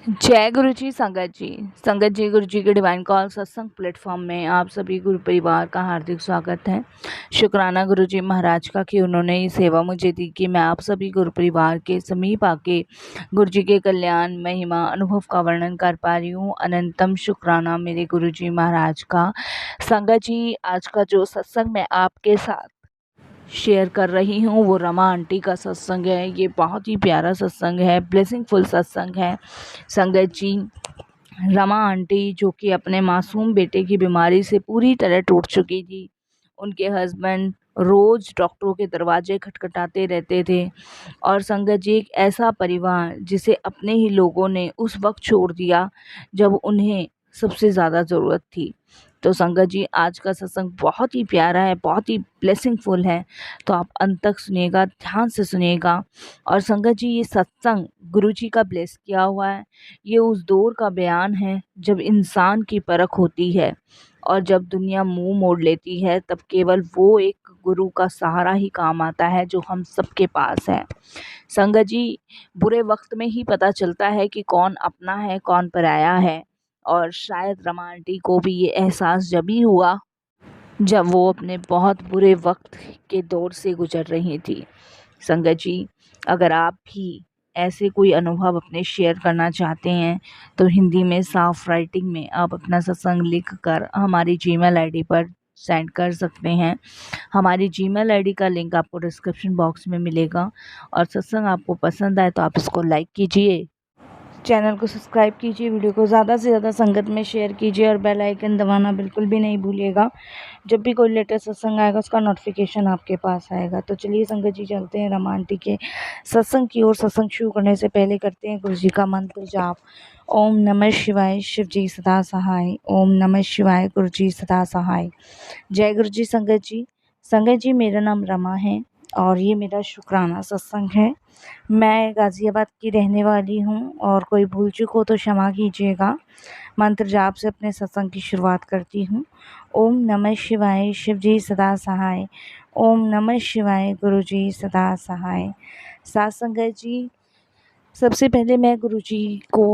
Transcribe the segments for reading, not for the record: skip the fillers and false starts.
जय गुरु जी संगत जी। संगत जी, गुरु जी के डिवाइन कॉल सत्संग प्लेटफॉर्म में आप सभी गुरु परिवार का हार्दिक स्वागत है। शुक्राना गुरु जी महाराज का कि उन्होंने ये सेवा मुझे दी कि मैं आप सभी गुरु परिवार के समीप आके गुरु जी के कल्याण महिमा अनुभव का वर्णन कर पा रही हूँ। अनंतम शुक्राना मेरे गुरु जी महाराज का। संगत जी, आज का जो सत्संग मैं आपके साथ शेयर कर रही हूँ वो रमा आंटी का सत्संग है। ये बहुत ही प्यारा सत्संग है, ब्लेसिंगफुल सत्संग है। संगत जी, रमा आंटी जो कि अपने मासूम बेटे की बीमारी से पूरी तरह टूट चुकी थी। उनके हस्बैंड रोज डॉक्टरों के दरवाजे खटखटाते रहते थे और संगत जी, एक ऐसा परिवार जिसे अपने ही लोगों ने उस वक्त छोड़ दिया जब उन्हें सबसे ज़्यादा ज़रूरत थी। तो संगत जी, आज का सत्संग बहुत ही प्यारा है, बहुत ही ब्लेसिंगफुल है। तो आप अंत तक सुनिएगा, ध्यान से सुनिएगा। और संगत जी, ये सत्संग गुरु जी का ब्लेस किया हुआ है। ये उस दौर का बयान है जब इंसान की परख होती है और जब दुनिया मुंह मोड़ लेती है, तब केवल वो एक गुरु का सहारा ही काम आता है जो हम सबके पास है। संगत जी, बुरे वक्त में ही पता चलता है कि कौन अपना है कौन पराया है। और शायद रमा आंटी को भी ये एहसास जब ही हुआ जब वो अपने बहुत बुरे वक्त के दौर से गुजर रही थी। संगत जी, अगर आप भी ऐसे कोई अनुभव अपने शेयर करना चाहते हैं तो हिंदी में साफ राइटिंग में आप अपना सत्संग लिख कर हमारी जीमेल आईडी पर सेंड कर सकते हैं। हमारी जीमेल आईडी का लिंक आपको डिस्क्रिप्शन बॉक्स में मिलेगा। और सत्संग आपको पसंद आए तो आप इसको लाइक कीजिए, चैनल को सब्सक्राइब कीजिए, वीडियो को ज़्यादा से ज़्यादा संगत में शेयर कीजिए और बेल आइकन दबाना बिल्कुल भी नहीं भूलिएगा। जब भी कोई लेटेस्ट सत्संग आएगा उसका नोटिफिकेशन आपके पास आएगा। तो चलिए संगत जी, चलते हैं रमा आंटी के सत्संग की ओर। सत्संग शुरू करने से पहले करते हैं गुरु जी का मंत्र जाप। ओम नमः शिवाय, शिव जी सदा सहाय। ओम नमः शिवाय, गुरु जी सदा सहाय। जय गुरु जी संगत जी। संगत जी, मेरा नाम रमा है और ये मेरा शुक्राना सत्संग है। मैं गाज़ियाबाद की रहने वाली हूँ और कोई भूल चूक हो तो क्षमा कीजिएगा। मंत्र जाप से अपने सत्संग की शुरुआत करती हूँ। ओम नमः शिवाय, शिव जी सदा सहाय। ओम नमः शिवाय, गुरु जी सदा सहाय। साथ संगत जी, सबसे पहले मैं गुरुजी को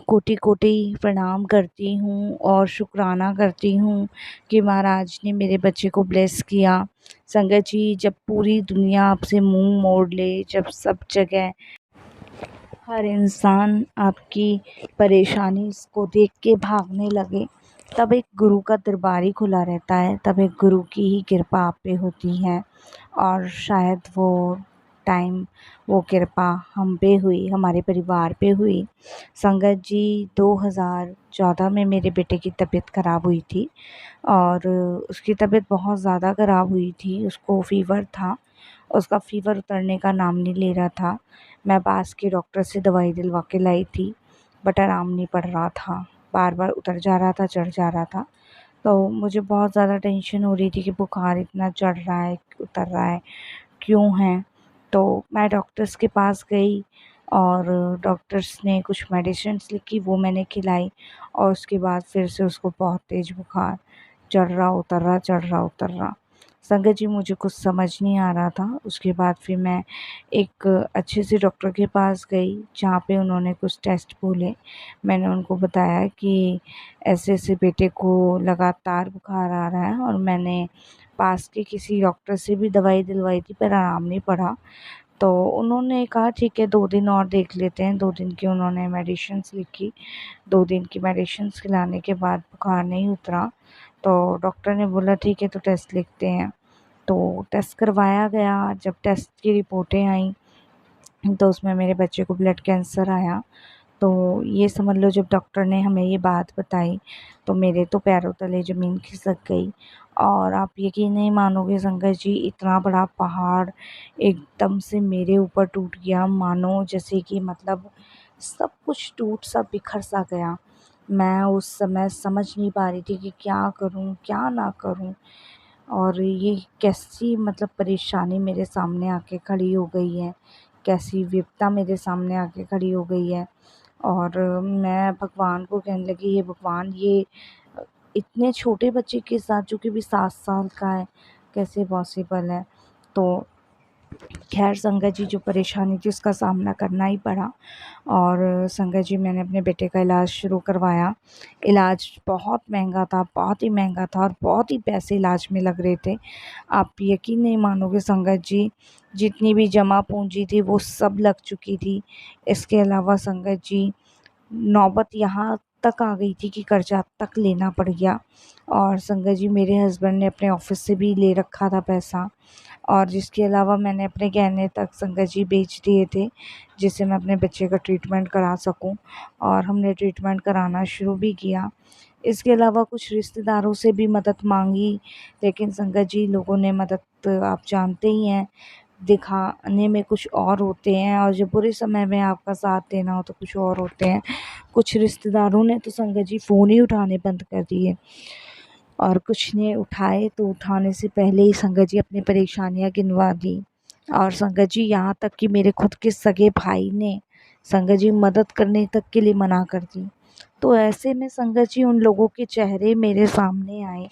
कोटि कोटि प्रणाम करती हूँ और शुक्राना करती हूँ कि महाराज ने मेरे बच्चे को ब्लेस किया। संगत जी, जब पूरी दुनिया आपसे मुंह मोड़ ले, जब सब जगह हर इंसान आपकी परेशानी को देख के भागने लगे, तब एक गुरु का दरबार ही खुला रहता है। तब एक गुरु की ही कृपा आप पे होती है और शायद वो टाइम, वो कृपा हम पे हुई, हमारे परिवार पे हुई। संगत जी, 2014 में मेरे बेटे की तबीयत ख़राब हुई थी और उसकी तबीयत बहुत ज़्यादा ख़राब हुई थी। उसको फ़ीवर था, उसका फ़ीवर उतरने का नाम नहीं ले रहा था। मैं पास के डॉक्टर से दवाई दिलवा के लाई थी, बट आराम नहीं पड़ रहा था। बार बार उतर जा रहा था, चढ़ जा रहा था। तो मुझे बहुत ज़्यादा टेंशन हो रही थी कि बुखार इतना चढ़ रहा है, उतर रहा है, क्यों है। तो मैं डॉक्टर्स के पास गई और डॉक्टर्स ने कुछ मेडिसिन्स लिखी, वो मैंने खिलाई और उसके बाद फिर से उसको बहुत तेज़ बुखार, चढ़ रहा उतर रहा, चढ़ रहा उतर रहा। संगत जी, मुझे कुछ समझ नहीं आ रहा था। उसके बाद फिर मैं एक अच्छे से डॉक्टर के पास गई जहाँ पे उन्होंने कुछ टेस्ट बोले। मैंने उनको बताया कि ऐसे-ऐसे बेटे को लगातार बुखार आ रहा है और मैंने पास के किसी डॉक्टर से भी दवाई दिलवाई थी पर आराम नहीं पड़ा। तो उन्होंने कहा ठीक है, 2 दिन और देख लेते हैं। 2 दिन की उन्होंने मेडिसिन्स लिखी। 2 दिन की मेडिसिन्स खिलाने के बाद बुखार नहीं उतरा, तो डॉक्टर ने बोला ठीक है, तो टेस्ट लिखते हैं। तो टेस्ट करवाया गया। जब टेस्ट की रिपोर्टें आईं तो उसमें मेरे बच्चे को ब्लड कैंसर आया। तो ये समझ लो, जब डॉक्टर ने हमें ये बात बताई तो मेरे तो पैरों तले ज़मीन खिसक गई। और आप यकीन नहीं मानोगे संगत जी, इतना बड़ा पहाड़ एकदम से मेरे ऊपर टूट गया, मानो जैसे कि मतलब सब कुछ टूट सा बिखर सा गया। मैं उस समय समझ नहीं पा रही थी कि क्या करूं क्या ना करूं। और ये कैसी मतलब परेशानी मेरे सामने आके खड़ी हो गई है, कैसी विपदा मेरे सामने आके खड़ी हो गई है। और मैं भगवान को कहने लगी, हे भगवान, ये इतने छोटे बच्चे के साथ, जो कि भी 7 साल का है, कैसे पॉसिबल है। तो खैर संगत जी, जो परेशानी थी उसका सामना करना ही पड़ा। और संगत जी, मैंने अपने बेटे का इलाज शुरू करवाया। इलाज बहुत महंगा था, बहुत ही महंगा था और बहुत ही पैसे इलाज में लग रहे थे। आप यकीन नहीं मानोगे संगत जी, जितनी भी जमा पूंजी थी वो सब लग चुकी थी। इसके अलावा संगत जी, नौबत यहाँ तक आ गई थी कि कर्जा तक लेना पड़ गया। और संगत जी, मेरे हस्बैंड ने अपने ऑफिस से भी ले रखा था पैसा, और जिसके अलावा मैंने अपने गहने तक संगत जी बेच दिए थे, जिससे मैं अपने बच्चे का ट्रीटमेंट करा सकूं। और हमने ट्रीटमेंट कराना शुरू भी किया। इसके अलावा कुछ रिश्तेदारों से भी मदद मांगी, लेकिन संगत जी, लोगों ने मदद आप जानते ही हैं, दिखाने में कुछ और होते हैं और जब बुरे समय में आपका साथ देना हो तो कुछ और होते हैं। कुछ रिश्तेदारों ने तो संगत जी फ़ोन ही उठाने बंद कर दिए, और कुछ ने उठाए तो उठाने से पहले ही संगत जी अपनी परेशानियां गिनवा दी। और संगत जी, यहाँ तक कि मेरे खुद के सगे भाई ने संगत जी मदद करने तक के लिए मना कर दी। तो ऐसे में संगत जी, उन लोगों के चेहरे मेरे सामने आए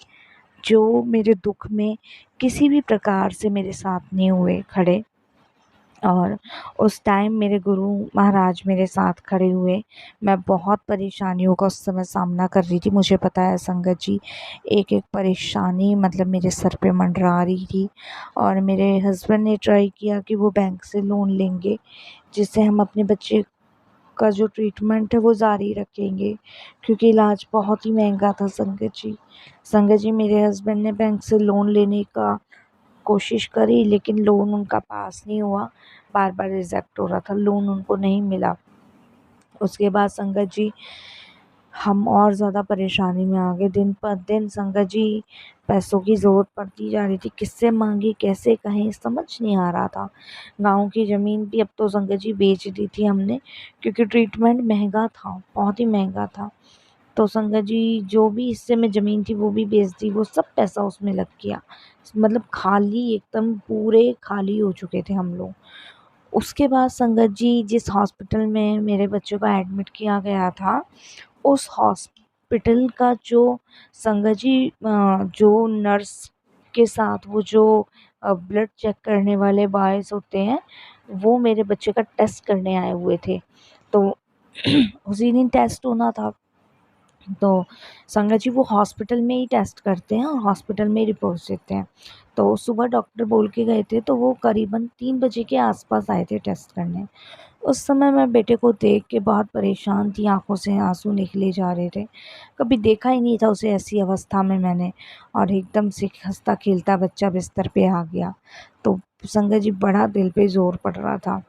जो मेरे दुख में किसी भी प्रकार से मेरे साथ नहीं हुए खड़े। और उस टाइम मेरे गुरु महाराज मेरे साथ खड़े हुए। मैं बहुत परेशानियों का उस समय सामना कर रही थी। मुझे पता है संगत जी, एक एक परेशानी मतलब मेरे सर पे मंडरा रही थी। और मेरे हस्बैंड ने ट्राई किया कि वो बैंक से लोन लेंगे, जिससे हम अपने बच्चे का जो ट्रीटमेंट है वो जारी रखेंगे, क्योंकि इलाज बहुत ही महंगा था संगत जी। संगत जी, मेरे हस्बैंड ने बैंक से लोन लेने का कोशिश करी, लेकिन लोन उनका पास नहीं हुआ। बार बार रिजेक्ट हो रहा था, लोन उनको नहीं मिला। उसके बाद संगत जी, हम और ज़्यादा परेशानी में आ गए। दिन पर दिन संगत जी, पैसों की ज़रूरत पड़ती जा रही थी। किससे मांगी, कैसे कहें, समझ नहीं आ रहा था। गांव की ज़मीन भी अब तो संगत जी बेच दी थी हमने, क्योंकि ट्रीटमेंट महंगा था, बहुत ही महंगा था। तो संगत जी, जो भी हिस्से में ज़मीन थी वो भी बेच दी, वो सब पैसा उसमें लग गया। मतलब खाली, एकदम पूरे खाली हो चुके थे हम लोग। उसके बाद संगत जी, जिस हॉस्पिटल में मेरे बच्चों को एडमिट किया गया था, उस हॉस्पिटल का जो संगत जी, जो नर्स के साथ वो जो ब्लड चेक करने वाले बॉयज़ होते हैं, वो मेरे बच्चे का टेस्ट करने आए हुए थे। तो उसी दिन टेस्ट होना था। तो संगत जी, वो हॉस्पिटल में ही टेस्ट करते हैं और हॉस्पिटल में ही रिपोर्ट्स देते हैं। तो सुबह डॉक्टर बोल के गए थे, तो वो करीबन 3 बजे के आसपास आए थे टेस्ट करने। उस समय मैं बेटे को देख के बहुत परेशान थी, आंखों से आंसू निकले जा रहे थे। कभी देखा ही नहीं था उसे ऐसी अवस्था में मैंने, और एकदम से हंसता खेलता बच्चा बिस्तर पे आ गया। तो संगत जी, बड़ा दिल पे जोर पड़ रहा था।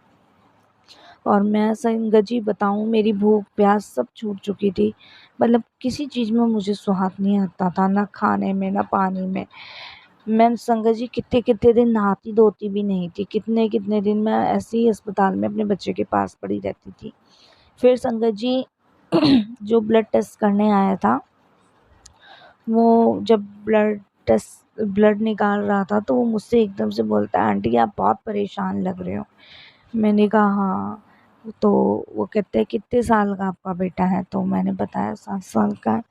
और मैं संगत जी बताऊँ, मेरी भूख प्यास सब छूट चुकी थी। मतलब किसी चीज़ में मुझे स्वाद नहीं आता था, ना खाने में ना पानी में। मैं संगत जी, कितने-कितने दिन नहाती धोती भी नहीं थी। कितने-कितने दिन मैं ऐसे ही अस्पताल में अपने बच्चे के पास पड़ी रहती थी। फिर संगत जी, जो ब्लड टेस्ट करने आया था, वो जब ब्लड निकाल रहा था तो वो मुझसे एकदम से बोलता है, आंटी आप बहुत परेशान लग रहे हो। मैंने कहा हाँ। तो वो कहते हैं, कितने साल का आपका बेटा है? तो मैंने बताया 7 साल का है।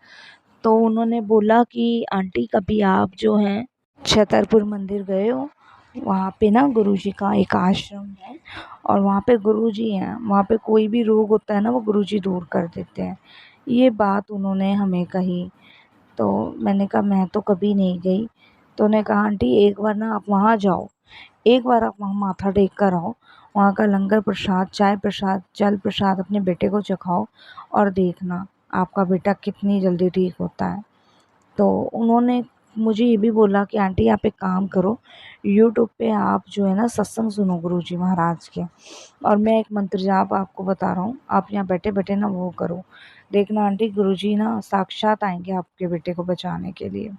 तो उन्होंने बोला कि आंटी, कभी आप जो हैं छतरपुर मंदिर गए हो? वहाँ पे ना गुरुजी का एक आश्रम है, और वहाँ पे गुरुजी हैं। वहाँ पे कोई भी रोग होता है ना, वो गुरुजी दूर कर देते हैं। ये बात उन्होंने हमें कही। तो मैंने कहा मैं तो कभी नहीं गई। तो उन्होंने कहा, आंटी एक बार ना आप वहाँ जाओ, एक बार आप वहाँ माथा टेक कर आओ। वहाँ का लंगर प्रसाद, चाय प्रसाद, जल प्रसाद अपने बेटे को चखाओ, और देखना आपका बेटा कितनी जल्दी ठीक होता है। तो उन्होंने मुझे ये भी बोला कि आंटी आप एक काम करो, यूट्यूब पे आप जो है ना सत्संग सुनो गुरुजी महाराज के, और मैं एक मंत्र जाप आपको बता रहा हूँ, आप यहाँ बैठे बैठे ना वो करो। देखना आंटी, गुरुजी ना साक्षात आएंगे आपके बेटे को बचाने के लिए।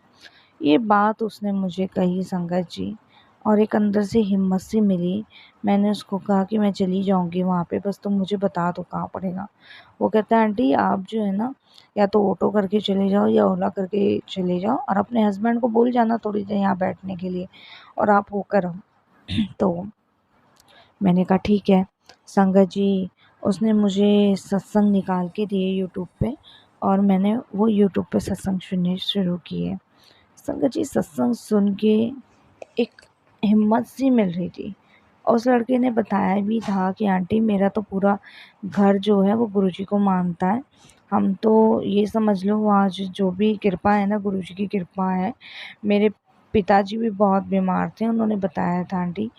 ये बात उसने मुझे कही संगत जी, और एक अंदर से हिम्मत सी मिली। मैंने उसको कहा कि मैं चली जाऊंगी वहाँ पे, बस तुम मुझे बता दो कहाँ पड़ेगा। वो कहता है, आंटी आप जो है ना, या तो ऑटो करके चले जाओ या ओला करके चले जाओ, और अपने हस्बैंड को बोल जाना थोड़ी देर यहाँ बैठने के लिए, और आप होकर आओ। तो मैंने कहा ठीक है। संगत जी, उसने मुझे सत्संग निकाल के दिए यूट्यूब पे, और मैंने वो यूट्यूब पे सत्संग सुनने शुरू किए। संगत जी, सत्संग सुन के एक हिम्मत सी मिल रही थी। और उस लड़के ने बताया भी था कि आंटी मेरा तो पूरा घर जो है वो गुरुजी को मानता है। हम तो ये समझ लो आज जो भी कृपा है ना, गुरुजी की कृपा है। मेरे पिताजी भी बहुत बीमार थे, उन्होंने बताया था आंटी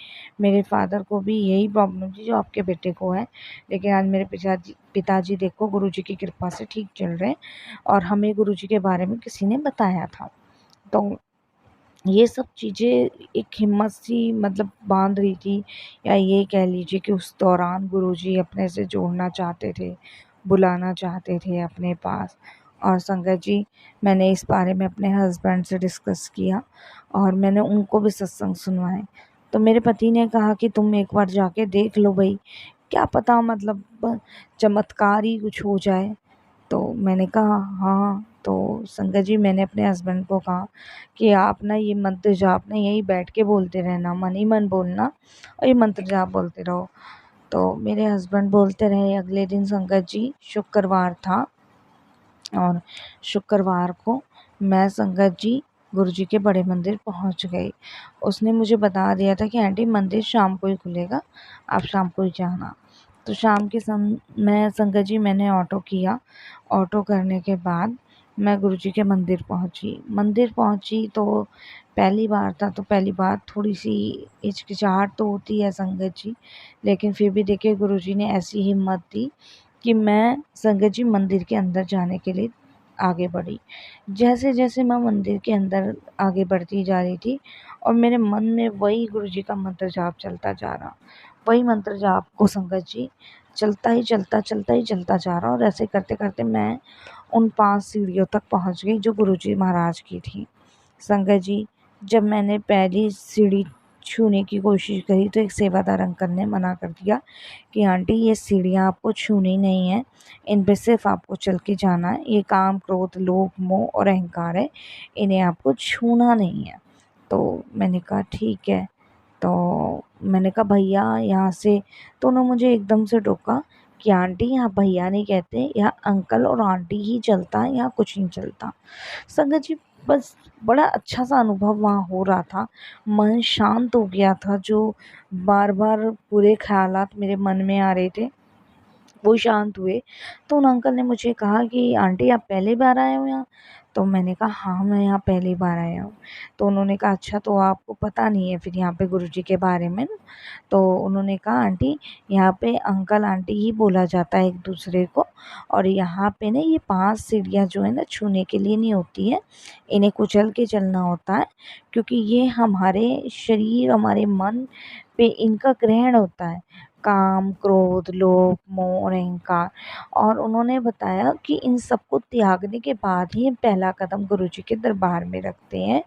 मेरे फादर को भी यही प्रॉब्लम थी जो आपके बेटे को है, लेकिन आज मेरे पिताजी देखो गुरुजी की कृपा से ठीक चल रहे हैं और हमें गुरुजी के बारे में किसी ने बताया था। तो ये सब चीज़ें एक हिम्मत सी मतलब बांध रही थी, या ये कह लीजिए कि उस दौरान गुरुजी अपने से जोड़ना चाहते थे, बुलाना चाहते थे अपने पास। और संगत जी, मैंने इस बारे में अपने हस्बैंड से डिस्कस किया और मैंने उनको भी सत्संग सुनवाए। तो मेरे पति ने कहा कि तुम एक बार जाके देख लो भाई, क्या पता मतलब चमत्कार ही कुछ हो जाए। तो मैंने कहा हाँ। तो संगत जी, मैंने अपने हस्बैंड को कहा कि आप ना ये मंत्र जाप ना यहीं बैठ के बोलते रहना, मन ही मन बोलना और ये मंत्र जाप बोलते रहो। तो मेरे हस्बैंड बोलते रहे। अगले दिन संगत जी शुक्रवार था और शुक्रवार को मैं संगत जी गुरुजी के बड़े मंदिर पहुंच गई। उसने मुझे बता दिया था कि आंटी मंदिर शाम को ही खुलेगा, आप शाम को ही जाना। तो शाम के समय संगत जी मैंने ऑटो किया। ऑटो करने के बाद मैं गुरुजी के मंदिर पहुंची तो पहली बार था, तो पहली बार थोड़ी सी हिचकिचाहट तो होती है संगत जी, लेकिन फिर भी देखिए गुरुजी ने ऐसी हिम्मत दी कि मैं संगत जी मंदिर के अंदर जाने के लिए आगे बढ़ी। जैसे जैसे मैं मंदिर के अंदर आगे बढ़ती जा रही थी और मेरे मन में वही गुरुजी का मंत्र जाप चलता जा रहा, वही मंत्र जाप को संगत जी चलता ही चलता जा रहा। और ऐसे करते करते मैं उन 5 सीढ़ियों तक पहुंच गई जो गुरुजी महाराज की थी। संगत जी, जब मैंने पहली सीढ़ी छूने की कोशिश करी तो एक सेवादार अंकल ने मना कर दिया कि आंटी ये सीढ़ियाँ आपको छूनी नहीं है, इन पे सिर्फ आपको चल के जाना है। ये काम, क्रोध, लोभ, मोह और अहंकार है, इन्हें आपको छूना नहीं है। तो मैंने कहा ठीक है। तो मैंने कहा भैया यहाँ से, तो उन्होंने मुझे एकदम से टोका कि आंटी यहाँ भैया नहीं कहते, यहाँ अंकल और आंटी ही चलता है, यहाँ कुछ नहीं चलता। संगत जी, बस बड़ा अच्छा सा अनुभव वहाँ हो रहा था। मन शांत हो गया था, जो बार बार बुरे ख्यालात मेरे मन में आ रहे थे वो शांत हुए। तो उन अंकल ने मुझे कहा कि आंटी आप पहली बार आए हो यहाँ? तो मैंने कहा हाँ मैं यहाँ पहली बार आया हूँ। तो उन्होंने कहा अच्छा, तो आपको पता नहीं है फिर यहाँ पे गुरुजी के बारे में ना? तो उन्होंने कहा आंटी यहाँ पे अंकल आंटी ही बोला जाता है एक दूसरे को, और यहाँ पे ना ये 5 सीढ़ियाँ जो है ना छूने के लिए नहीं होती है, इन्हें कुचल के चलना होता है, क्योंकि ये हमारे शरीर, हमारे मन पे इनका ग्रहण होता है, काम, क्रोध, लोभ, मोह और अहंकार। और उन्होंने बताया कि इन सबको त्यागने के बाद ही हम पहला कदम गुरुजी के दरबार में रखते हैं,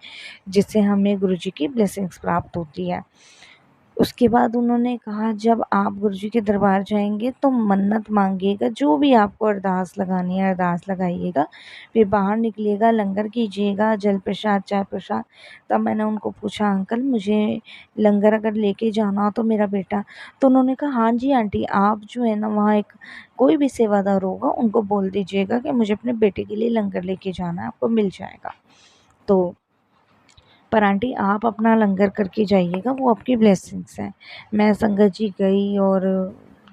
जिससे हमें गुरुजी की ब्लेसिंग्स प्राप्त होती है। उसके बाद उन्होंने कहा जब आप गुरुजी के दरबार जाएंगे तो मन्नत मांगिएगा, जो भी आपको अरदास लगानी है अरदास लगाइएगा, फिर बाहर निकलिएगा, लंगर कीजिएगा, जल प्रसाद, चाय प्रसाद। तब मैंने उनको पूछा अंकल मुझे लंगर अगर लेके जाना हो तो मेरा बेटा, तो उन्होंने कहा हाँ जी आंटी, आप जो है ना वहाँ एक कोई भी सेवादार होगा उनको बोल दीजिएगा कि मुझे अपने बेटे के लिए लंगर लेके जाना है, आपको मिल जाएगा। तो पर आंटी आप अपना लंगर करके जाइएगा, वो आपकी ब्लेसिंग्स हैं। मैं संगत जी गई और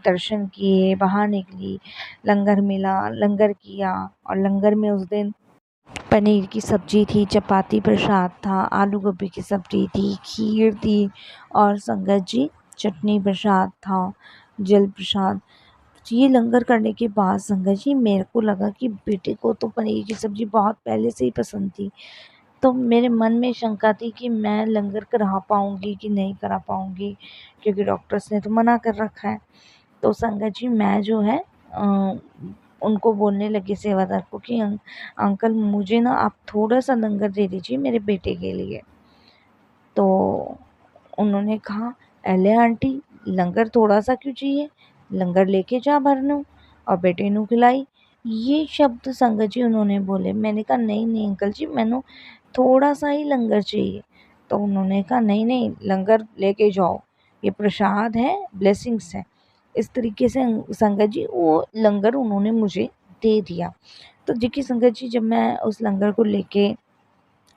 दर्शन किए, बाहर निकली, लंगर मिला, लंगर किया। और लंगर में उस दिन पनीर की सब्जी थी, चपाती प्रसाद था, आलू गोभी की सब्जी थी, खीर थी और संगत जी चटनी प्रसाद था, जल प्रसाद। ये लंगर करने के बाद संगत जी मेरे को लगा कि बेटे को तो पनीर की सब्जी बहुत पहले से ही पसंद थी, तो मेरे मन में शंका थी कि मैं लंगर करा पाऊँगी कि नहीं करा पाऊँगी, क्योंकि डॉक्टर्स ने तो मना कर रखा है। तो संगत जी मैं जो है उनको बोलने लगी सेवादार को कि अंकल मुझे ना आप थोड़ा सा लंगर दे दीजिए मेरे बेटे के लिए। तो उन्होंने कहा अले आंटी लंगर थोड़ा सा क्यों चाहिए, लंगर लेके जा भरनू और बेटे नू खिलाई। ये शब्द संगत जी उन्होंने बोले। मैंने कहा नहीं नहीं अंकल जी, मैंने थोड़ा सा ही लंगर चाहिए। तो उन्होंने कहा नहीं नहीं लंगर लेके जाओ, ये प्रसाद है, ब्लेसिंग्स है। इस तरीके से संगत जी वो लंगर उन्होंने मुझे दे दिया। तो देखिए संगत जी, जब मैं उस लंगर को लेके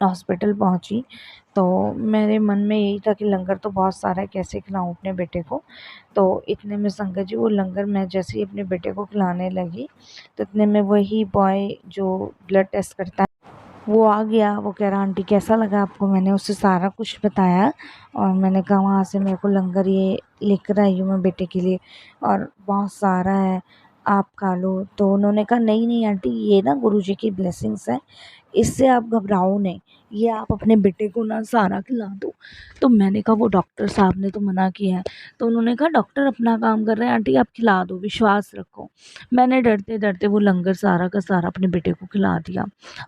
हॉस्पिटल पहुंची तो मेरे मन में यही था कि लंगर तो बहुत सारा है, कैसे खिलाऊं अपने बेटे को। तो इतने में संगत जी वो लंगर मैं जैसे ही अपने बेटे को खिलाने लगी तो इतने में वही बॉय जो ब्लड टेस्ट करता है वो आ गया। वो कह रहा आंटी कैसा लगा आपको। मैंने उससे सारा कुछ बताया और मैंने कहा वहाँ से मेरे को लंगर ये लेकर आई हूँ मैं बेटे के लिए और बहुत सारा है, आप खा लो। तो उन्होंने कहा नहीं नहीं आंटी, ये ना गुरुजी की ब्लेसिंग्स है, इससे आप घबराओ नहीं, ये आप अपने बेटे को ना सारा खिला दो। तो मैंने कहा वो डॉक्टर साहब ने तो मना किया है। तो उन्होंने कहा डॉक्टर अपना काम कर रहे हैं आंटी, आप खिला दो, विश्वास रखो। मैंने डरते डरते वो लंगर सारा का सारा अपने बेटे को खिला दिया।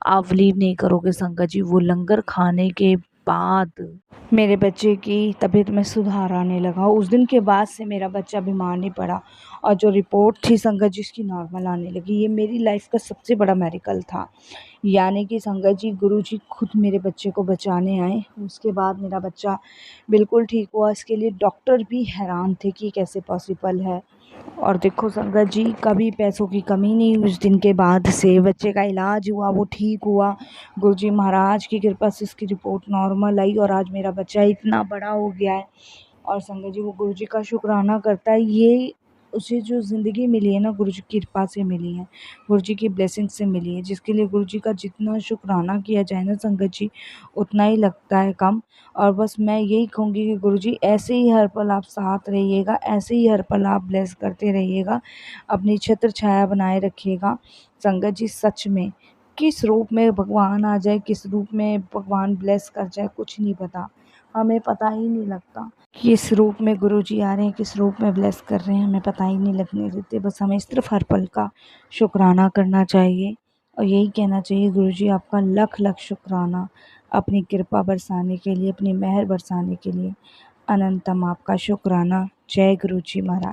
आप बिलीव नहीं करोगे संगत जी, वो लंगर खाने के बाद मेरे बच्चे की तबीयत में सुधार आने लगा। उस दिन के बाद से मेरा बच्चा बीमार नहीं पड़ा और जो रिपोर्ट थी संगत जी उसकी नॉर्मल आने लगी। ये मेरी लाइफ का सबसे बड़ा मेरिकल था। यानी कि संगत जी गुरुजी खुद मेरे बच्चे को बचाने आए। उसके बाद मेरा बच्चा बिल्कुल ठीक हुआ। इसके लिए डॉक्टर भी हैरान थे कि कैसे पॉसिबल है। और देखो संगत जी कभी पैसों की कमी नहीं। उस दिन के बाद से बच्चे का इलाज हुआ, वो ठीक हुआ। गुरुजी महाराज की कृपा से उसकी रिपोर्ट नॉर्मल आई और आज मेरा बच्चा इतना बड़ा हो गया है। और संगत जी वो गुरुजी का शुक्राना करता है। ये उसे जो ज़िंदगी मिली है ना गुरुजी की कृपा से मिली है, गुरुजी की ब्लेसिंग से मिली है, जिसके लिए गुरुजी का जितना शुक्राना किया जाए ना संगत जी उतना ही लगता है कम। और बस मैं यही कहूँगी कि गुरुजी ऐसे ही हर पल आप साथ रहिएगा, ऐसे ही हर पल आप ब्लेस करते रहिएगा, अपनी छत्र छाया बनाए रखिएगा। संगत जी सच में किस रूप में भगवान आ जाए, किस रूप में भगवान ब्लेस कर जाए कुछ नहीं पता, हमें पता ही नहीं लगता किस रूप में गुरुजी आ रहे हैं, किस रूप में ब्लेस कर रहे हैं, हमें पता ही नहीं लगने देते। बस हमें सिर्फ हर पल का शुक्राना करना चाहिए और यही कहना चाहिए गुरुजी आपका लख लख शुक्राना अपनी कृपा बरसाने के लिए, अपनी मेहर बरसाने के लिए। अनंतम आपका शुक्राना। जय गुरुजी महाराज।